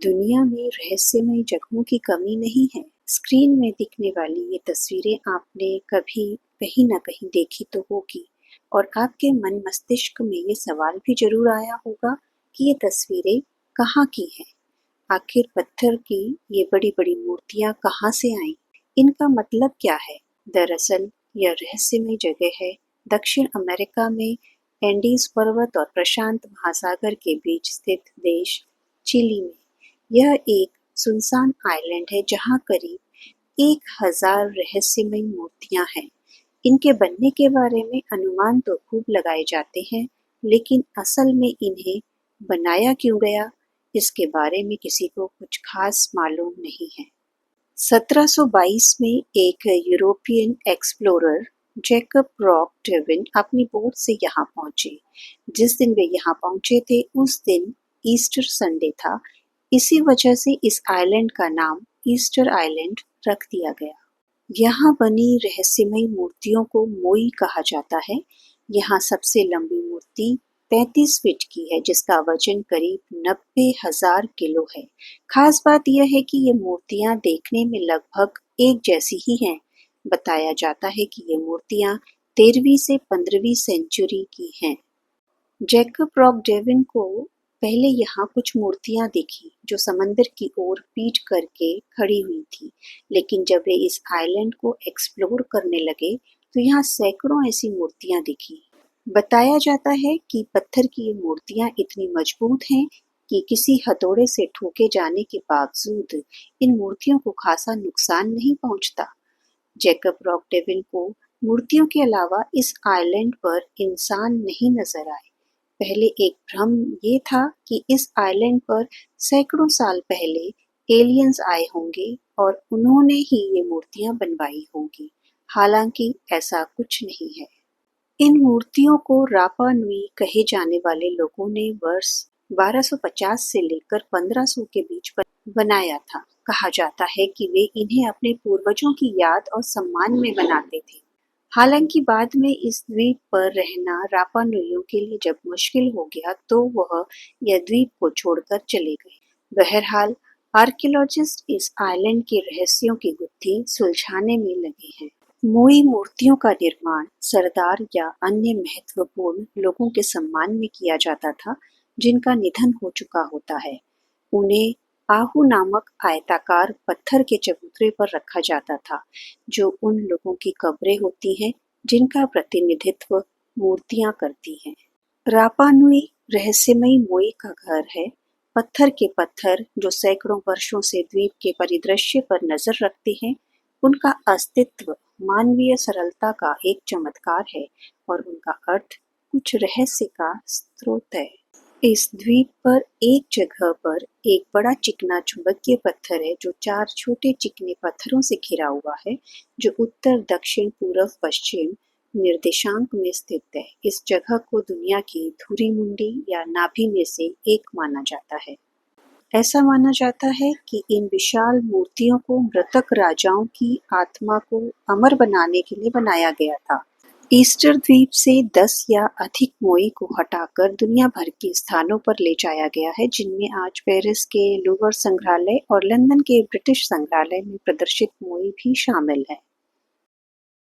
दुनिया में रहस्यमय जगहों की कमी नहीं है। स्क्रीन में दिखने वाली ये तस्वीरें आपने कभी कहीं न कहीं देखी तो होगी और आपके मन मस्तिष्क में ये सवाल भी जरूर आया होगा कि ये तस्वीरें कहाँ की हैं? आखिर पत्थर की ये बड़ी-बड़ी मूर्तियाँ कहाँ से आईं? इनका मतलब क्या है? दरअसल यह रहस्यमय जगह है दक्षिण अमेरिका में एंडीज पर्वत और प्रशांत महासागर के बीच स्थित देश चिली में। यह एक सुनसान आइलैंड है जहाँ करीब 1000 रहस्यमय मूर्तियाँ हैं। इनके बनने के बारे में अनुमान तो खूब लगाए जाते हैं, लेकिन असल में इन्हें बनाया क्यों गया, इसके बारे में किसी को कुछ खास मालूम नहीं है। 1722 में एक European explorer Jacob Roggeveen अपनी बोट से यहाँ पहुंचे। जिस दिन वे यहाँ पहुंचे थे उस दिन ईस्टर संडे था। इसी वजह से इस आइलैंड का नाम ईस्टर आइलैंड रख दिया गया। यहाँ बनी रहस्यमय मूर्तियों को मोई कहा जाता है। यहाँ सबसे लंबी मूर्ति 35 फीट की है, जिसका वजन करीब 90,000 किलो है। खास बात यह है कि ये मूर्तियाँ देखने में लगभग एक जैसी ही हैं। बताया जाता है कि ये मूर्तियाँ 13वीं से 15वीं सेंचुरी की हैं। जैकब रॉक डेविन को पहले यहाँ कुछ मूर्तियाँ दिखी जो समंदर की ओर पीठ करके खड़ी हुई थी, लेकिन जब वे इस आइलैंड को एक्सप्लोर करने लगे तो यहाँ सैकड़ों ऐसी मूर्तियाँ दिखी। बताया जाता है कि पत्थर की ये मूर्तियाँ इतनी मजबूत हैं कि किसी हथौड़े से ठोके जाने के बावजूद इन मूर्तियों को खासा नुकसान नहीं पहुंचता। जैकब रॉक डेविन को मूर्तियों के अलावा इस आइलैंड पर इंसान नहीं नजर आए। पहले एक भ्रम ये था कि इस आइलैंड पर सैकड़ों साल पहले एलियंस आए होंगे और उन्होंने ही ये मूर्तियां बनवाई होंगी। हालांकि ऐसा कुछ नहीं है। इन मूर्तियों को रापा नुई कहे जाने वाले लोगों ने वर्ष 1250 से लेकर 1500 के बीच बनाया था। कहा जाता है कि वे इन्हें अपने पूर्वजों की याद और सम्मान में बनाते थे। हालांकि बाद में इस द्वीप पर रहना रापा नुइयों के लिए जब मुश्किल हो गया तो वह यह द्वीप को छोड़कर चले गए। बहरहाल आर्कियोलॉजिस्ट इस आइलैंड के रहस्यों की गुत्थी सुलझाने में लगे हैं। मोई मूर्तियों का निर्माण सरदार या अन्य महत्वपूर्ण लोगों के सम्मान में किया जाता था जिनका निधन हो चुका होता है। उन्हें आहू नामक आयताकार पत्थर के चबूतरे पर रखा जाता था, जो उन लोगों की कब्रें होती हैं जिनका प्रतिनिधित्व मूर्तियां करती हैं। रापा नुई रहस्यमयी मोई का घर है। पत्थर के पत्थर जो सैकड़ों वर्षों से द्वीप के परिदृश्य पर नजर रखते हैं, उनका अस्तित्व मानवीय सरलता का एक चमत्कार है और उनका अर्थ कुछ रहस्य का स्रोत है। इस द्वीप पर एक जगह पर एक बड़ा चिकना चुंबकीय पत्थर है जो 4 छोटे चिकने पत्थरों से घिरा हुआ है, जो उत्तर दक्षिण पूर्व पश्चिम निर्देशांक में स्थित है। इस जगह को दुनिया की धुरी मुंडी या नाभि में से एक माना जाता है। ऐसा माना जाता है कि इन विशाल मूर्तियों को मृतक राजाओं की आत्मा को अमर बनाने के लिए बनाया गया था। ईस्टर द्वीप से 10 या अधिक मोई को हटाकर दुनिया भर के स्थानों पर ले जाया गया है, जिनमें आज पेरिस के लूवर संग्रहालय और लंदन के ब्रिटिश संग्रहालय में प्रदर्शित मोई भी शामिल है।